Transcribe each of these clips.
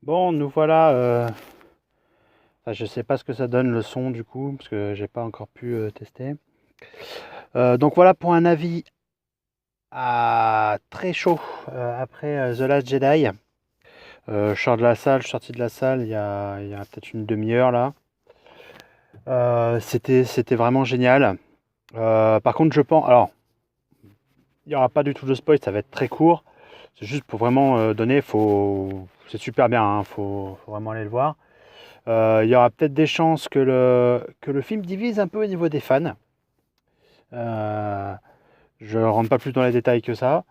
Bon, nous voilà. Enfin, je sais pas ce que ça donne le son du coup, parce que j'ai pas encore pu tester. Donc voilà pour un avis très chaud après The Last Jedi. Je sors de la salle, je suis sorti de la salle il y a peut-être une demi-heure là. C'était vraiment génial. Par contre, je pense. Alors, il n'y aura pas du tout de spoil, ça va être très court. C'est juste pour vraiment donner. C'est super bien, hein, faut vraiment aller le voir. Il y aura peut-être des chances que le film divise un peu au niveau des fans. Euh, je ne rentre pas plus dans les détails que ça.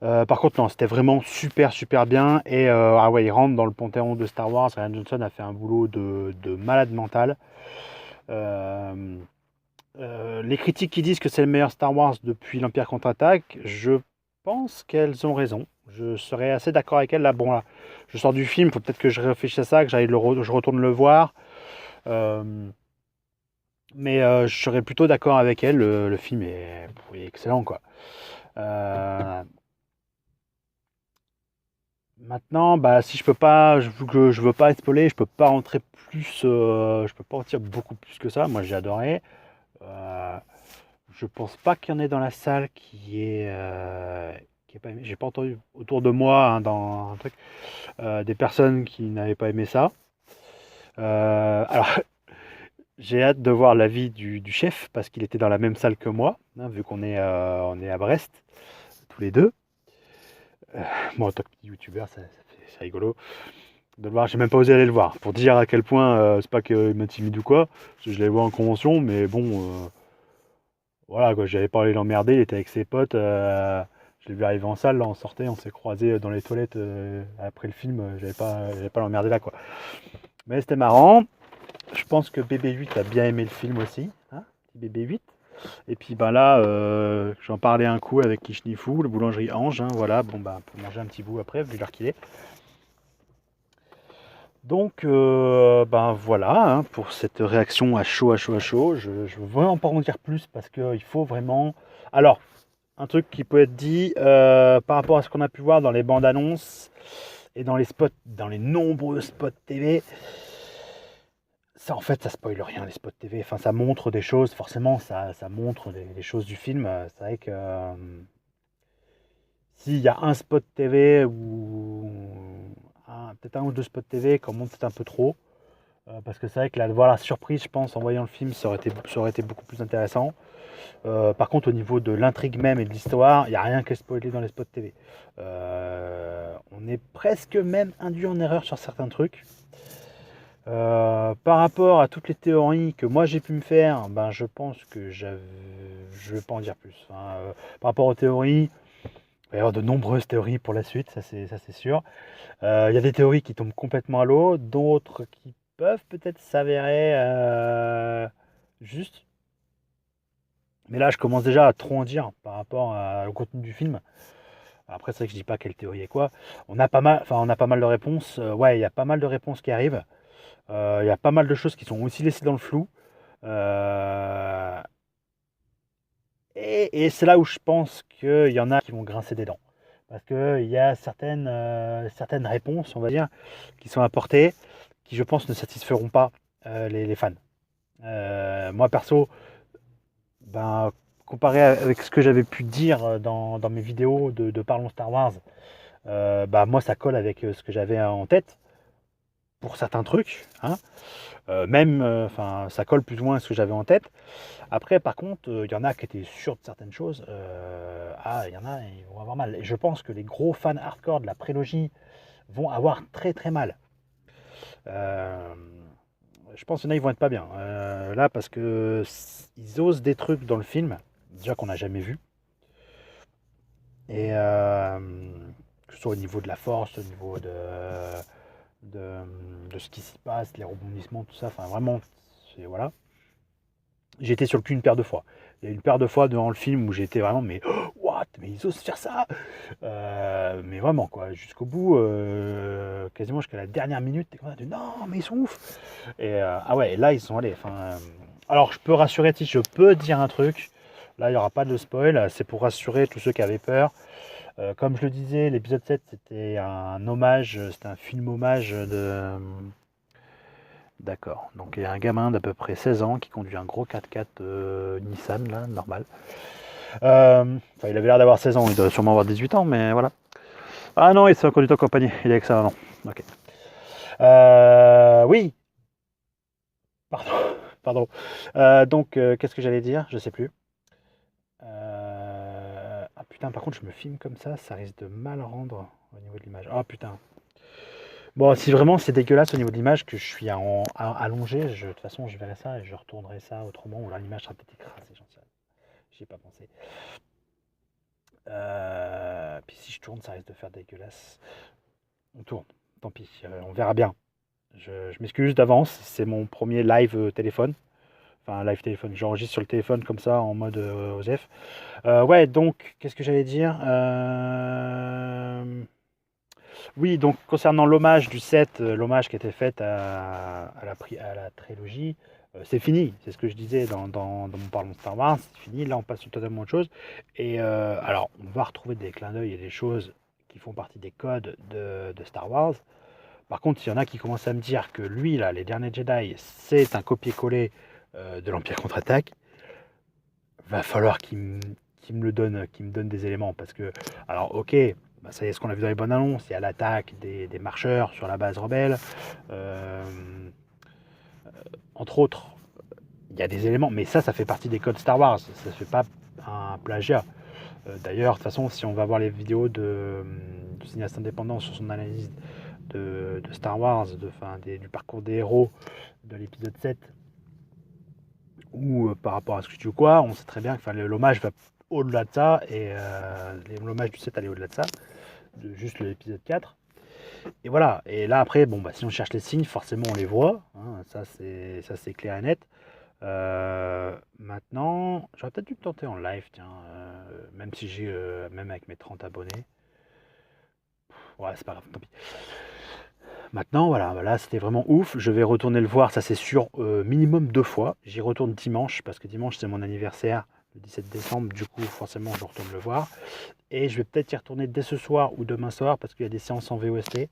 Par contre, non, c'était vraiment super, super bien. Et ah ouais, il rentre dans le panthéon de Star Wars. Ryan Johnson a fait un boulot de malade mental. Euh, les critiques qui disent que c'est le meilleur Star Wars depuis l'Empire contre-attaque, je pense qu'elles ont raison. Je serais assez d'accord avec elles. Là, bon, là, je sors du film, il faut peut-être que je réfléchisse à ça, que je retourne le voir. Euh, Mais je serais plutôt d'accord avec elle. Le film est excellent, quoi. Euh, Maintenant, bah, si je peux pas, je veux pas être spoilé, je peux pas rentrer plus, je peux pas en dire beaucoup plus que ça. Moi, j'ai adoré. Euh, je pense pas qu'il y en ait dans la salle qui est pas aimé. J'ai pas entendu autour de moi, hein, dans un truc, des personnes qui n'avaient pas aimé ça. Alors, j'ai hâte de voir l'avis du chef parce qu'il était dans la même salle que moi, hein, vu qu'on est à Brest, tous les deux. Moi, en tant que petit youtubeur, c'est rigolo de le voir. J'ai même pas osé aller le voir pour dire à quel point c'est pas qu'il m'intimide ou quoi. Parce que je l'avais vu en convention, mais bon, voilà quoi. J'avais pas allé l'emmerder. Il était avec ses potes. Je l'ai vu arriver en salle, là, on sortait, on s'est croisés dans les toilettes après le film. J'avais pas l'emmerder là quoi. Mais c'était marrant. Je pense que BB8 a bien aimé le film aussi, hein, petit BB8. Et puis bah là, j'en parlais un coup avec Kishnifou, le boulangerie Ange, hein, voilà, bon bah on peut manger un petit bout après, vu l'heure qu'il est. Donc ben voilà, hein, pour cette réaction à chaud, à chaud, à chaud. Je veux vraiment pas en dire plus parce qu'il faut vraiment. Alors, un truc qui peut être dit par rapport à ce qu'on a pu voir dans les bandes annonces et dans les spots, dans les nombreux spots TV. Ça, en fait, ça spoile rien, les spots TV. Enfin, ça montre des choses, forcément, ça montre des choses du film. C'est vrai que s'il y a un spot TV ou peut-être un ou deux spots TV qu'on montre peut-être un peu trop, parce que c'est vrai que là, de voir la surprise, je pense, en voyant le film, ça aurait été beaucoup plus intéressant. Par contre, au niveau de l'intrigue même et de l'histoire, il n'y a rien qui est spoilé dans les spots TV. On est presque même induit en erreur sur certains trucs. Par rapport à toutes les théories que moi j'ai pu me faire, ben je pense que je vais pas en dire plus, hein. Par rapport aux théories, il va y avoir de nombreuses théories pour la suite, ça c'est sûr. Il y a des théories qui tombent complètement à l'eau, d'autres qui peuvent peut-être s'avérer justes. Mais là, je commence déjà à trop en dire par rapport au contenu du film. Après, c'est vrai que je dis pas quelle théorie est quoi. On a pas mal de réponses. Ouais, il y a pas mal de réponses qui arrivent. Il y a pas mal de choses qui sont aussi laissées dans le flou. Euh, et c'est là où je pense qu'il y en a qui vont grincer des dents. Parce qu'il y a certaines réponses, on va dire, qui sont apportées, qui je pense ne satisferont pas les fans. Moi perso, ben, comparé avec ce que j'avais pu dire dans mes vidéos de Parlons Star Wars, bah, moi ça colle avec ce que j'avais en tête pour certains trucs, hein. Même, enfin, ça colle plus ou moins à ce que j'avais en tête. Après, par contre, il y en a qui étaient sûrs de certaines choses. Il y en a, ils vont avoir mal. Et je pense que les gros fans hardcore de la prélogie vont avoir très très mal. Euh, je pense qu'il y en a, ils vont être pas bien. Là, parce que ils osent des trucs dans le film, déjà qu'on n'a jamais vu. Et que ce soit au niveau de la force, au niveau de, de ce qui s'y passe, les rebondissements, tout ça. Enfin, vraiment, voilà. J'ai été sur le cul une paire de fois. Il y a une paire de fois devant le film où j'ai été vraiment, mais oh, what, mais ils osent faire ça. Mais vraiment, quoi, jusqu'au bout, quasiment jusqu'à la dernière minute, t'es comme ça, non, mais ils sont ouf. Et ah ouais, et là, ils sont allés. Enfin, alors, je peux rassurer, si je peux dire un truc, là, il n'y aura pas de spoil, c'est pour rassurer tous ceux qui avaient peur. Comme je le disais, l'épisode 7 c'était un hommage, c'était un film hommage de... D'accord, donc il y a un gamin d'à peu près 16 ans qui conduit un gros 4x4 Nissan, là, normal. Enfin, il avait l'air d'avoir 16 ans, il doit sûrement avoir 18 ans, mais voilà. Ah non, il s'est conduit en compagnie, il est avec sa maman. Ok. Oui, pardon. Pardon. Donc, qu'est-ce que j'allais dire? Je sais plus. Ah putain, par contre, je me filme comme ça risque de mal rendre au niveau de l'image. Ah putain. Bon, si vraiment c'est dégueulasse au niveau de l'image, que je suis allongé, de toute façon, je verrai ça et je retournerai ça autrement, ou là, l'image sera peut-être écrasée, j'en sais rien. J'y ai pas pensé. Puis si je tourne, ça risque de faire dégueulasse. On tourne, tant pis, on verra bien. Je m'excuse d'avance, c'est mon premier live téléphone. Enfin, live téléphone, j'enregistre sur le téléphone comme ça, en mode OSEF. Ouais, donc, qu'est-ce que j'allais dire? Oui, donc concernant l'hommage du 7, l'hommage qui était fait à la trilogie, c'est fini. C'est ce que je disais dans mon parlant de Star Wars, c'est fini. Là, on passe sur totalement autre chose. Et alors, on va retrouver des clins d'œil et des choses qui font partie des codes de Star Wars. Par contre, il y en a qui commencent à me dire que lui, là, les derniers Jedi, c'est un copier-coller de l'Empire contre-attaque. Va falloir qu'il me le donne, qu'il me donne des éléments. Parce que, alors, ok, bah, ça y est, ce qu'on a vu dans les bonnes annonces, il y a l'attaque des marcheurs sur la base rebelle. Euh, Entre autres, il y a des éléments, mais ça fait partie des codes Star Wars. Ça ne fait pas un plagiat. D'ailleurs, de toute façon, si on va voir les vidéos de cinéaste indépendant sur son analyse de Star Wars, du parcours des héros de l'épisode 7, ou par rapport à ce que tu veux quoi, on sait très bien que l'hommage va au-delà de ça, et l'hommage du 7 allait au-delà de ça, de juste l'épisode 4. Et voilà, et là après, bon, bah, si on cherche les signes, forcément on les voit, hein, ça c'est clair et net. Maintenant, j'aurais peut-être dû me tenter en live, tiens, même si même avec mes 30 abonnés. Ouais, c'est pas grave, tant pis. Maintenant, voilà, là c'était vraiment ouf. Je vais retourner le voir, ça c'est sûr, minimum 2 fois. J'y retourne dimanche, parce que dimanche c'est mon anniversaire, le 17 décembre. Du coup, forcément, je retourne le voir. Et je vais peut-être y retourner dès ce soir ou demain soir, parce qu'il y a des séances en VOST.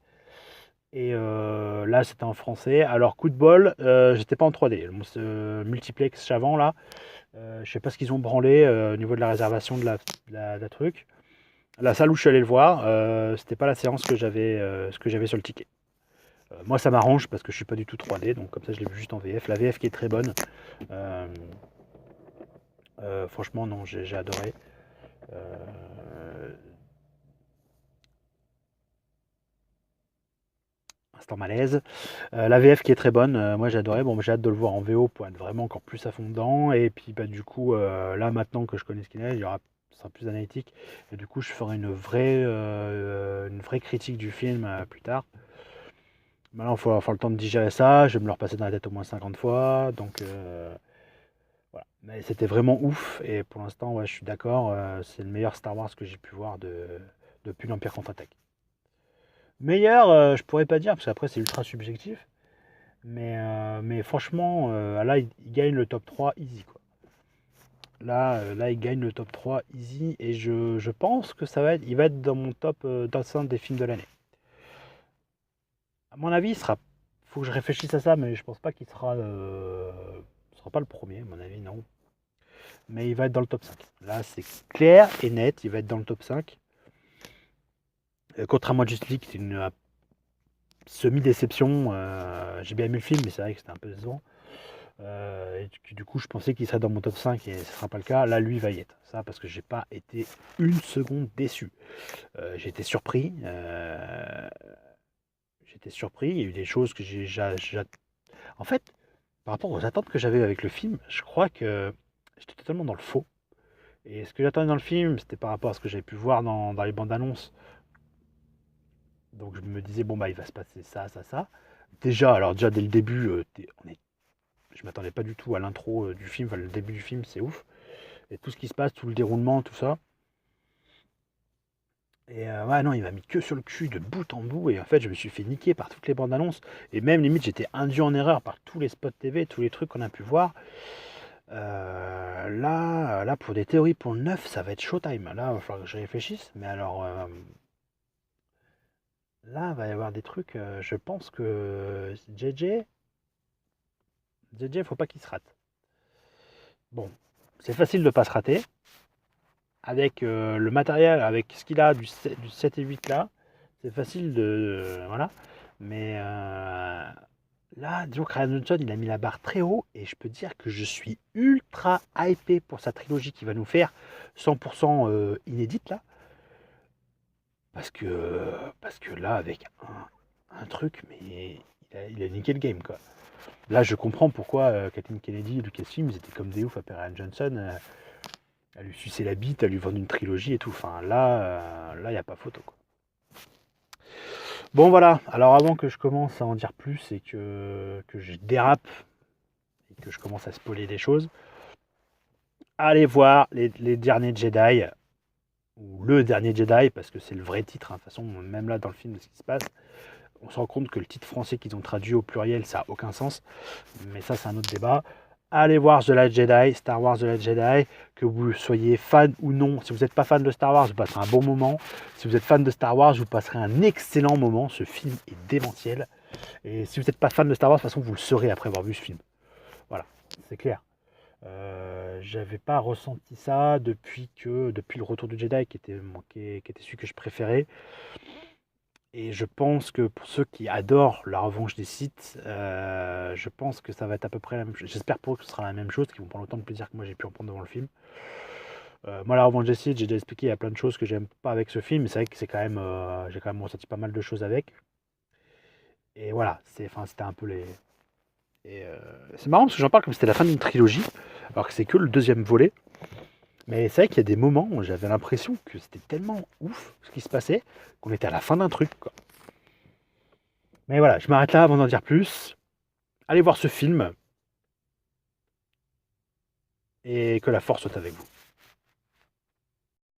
Et là, c'était en français. Alors, coup de bol, j'étais pas en 3D. Ce multiplex Chavant, là, je sais pas ce qu'ils ont branlé au niveau de la réservation de la truc. La salle où je suis allé le voir, c'était pas la séance ce que j'avais sur le ticket. Moi, ça m'arrange parce que je suis pas du tout 3D, donc comme ça, je l'ai vu juste en VF. La VF qui est très bonne. Euh, Franchement, non, j'ai adoré. Euh, Instant malaise. La VF qui est très bonne, moi j'ai adoré. Bon, j'ai hâte de le voir en VO pour être vraiment encore plus à fond dedans. Et puis, bah, du coup, là maintenant que je connais ce qu'il est, ce sera plus analytique. Et du coup, je ferai une vraie critique du film plus tard. Maintenant, il faut avoir le temps de digérer ça. Je vais me le repasser dans la tête au moins 50 fois. Donc, voilà. Mais c'était vraiment ouf. Et pour l'instant, ouais, je suis d'accord. C'est le meilleur Star Wars que j'ai pu voir depuis l'Empire contre-attaque. Meilleur, je pourrais pas dire, parce qu'après, c'est ultra subjectif. Mais franchement, là, il gagne le top 3 easy, quoi. Là, il gagne le top 3 easy. Et je pense que il va être dans mon top d'enceinte des films de l'année. À mon avis, faut que je réfléchisse à ça, mais je pense pas qu'il sera pas le premier, à mon avis, non. Mais il va être dans le top 5. Là, c'est clair et net, il va être dans le top 5. Contrairement à Just League, c'est une semi-déception. J'ai bien aimé le film, mais c'est vrai que c'était un peu décevant. Et du coup, je pensais qu'il serait dans mon top 5 et ce ne sera pas le cas. Là, lui, il va y être. Ça, parce que j'ai pas été une seconde déçu. J'ai été surpris. J'étais surpris. Il y a eu des choses que En fait, par rapport aux attentes que j'avais avec le film, je crois que j'étais totalement dans le faux. Et ce que j'attendais dans le film, c'était par rapport à ce que j'avais pu voir dans les bandes annonces. Donc je me disais, bon, bah, il va se passer ça, ça, ça. Déjà dès le début, je m'attendais pas du tout à l'intro du film. Enfin, le début du film, c'est ouf. Et tout ce qui se passe, tout le déroulement, tout ça. Et ouais, non, il m'a mis que sur le cul de bout en bout. Et en fait, je me suis fait niquer par toutes les bandes annonces. Et même limite, j'étais induit en erreur par tous les spots TV, tous les trucs qu'on a pu voir. Là, pour des théories pour le 9, ça va être showtime. Là, il va falloir que je réfléchisse. Mais alors, là, il va y avoir des trucs. Je pense que JJ, faut pas qu'il se rate. Bon, c'est facile de pas se rater. Avec le matériel, avec ce qu'il a du 7 et 8 là, c'est facile de. Voilà. Mais là, disons que Ryan Johnson, il a mis la barre très haut et je peux dire que je suis ultra hypé pour sa trilogie qu'il va nous faire 100% inédite là. Parce que là, avec un truc, mais il a niqué le game quoi. Là, je comprends pourquoi Kathleen Kennedy et Lucasfilm, ils étaient comme des oufs à Ryan Johnson, à lui sucer la bite, à lui vendre une trilogie et tout. Enfin, là, il n'y a pas photo quoi. Bon voilà, alors avant que je commence à en dire plus et que je dérape et que je commence à spoiler des choses, allez voir les derniers Jedi, ou le dernier Jedi, parce que c'est le vrai titre, hein. De toute façon, même là dans le film, ce qui se passe, on se rend compte que le titre français qu'ils ont traduit au pluriel, ça n'a aucun sens, mais ça c'est un autre débat. Allez voir The Last Jedi, Star Wars The Last Jedi, que vous soyez fan ou non. Si vous n'êtes pas fan de Star Wars, vous passerez un bon moment. Si vous êtes fan de Star Wars, vous passerez un excellent moment. Ce film est démentiel. Et si vous n'êtes pas fan de Star Wars, de toute façon, vous le saurez après avoir vu ce film. Voilà, c'est clair. J'avais pas ressenti ça depuis le Retour du Jedi, qui était celui que je préférais. Et je pense que pour ceux qui adorent la revanche des Sith, je pense que ça va être à peu près la même chose. J'espère pour eux que ce sera la même chose, qu'ils vont prendre autant de plaisir que moi j'ai pu en prendre devant le film. Moi, la revanche des Sith, j'ai déjà expliqué, il y a plein de choses que j'aime pas avec ce film, mais c'est vrai que c'est quand même, j'ai quand même ressenti pas mal de choses avec. Et voilà, c'était un peu les. Et c'est marrant parce que j'en parle comme si c'était la fin d'une trilogie, alors que c'est que le deuxième volet. Mais c'est vrai qu'il y a des moments où j'avais l'impression que c'était tellement ouf ce qui se passait qu'on était à la fin d'un truc, quoi. Mais voilà, je m'arrête là avant d'en dire plus. Allez voir ce film et que la force soit avec vous.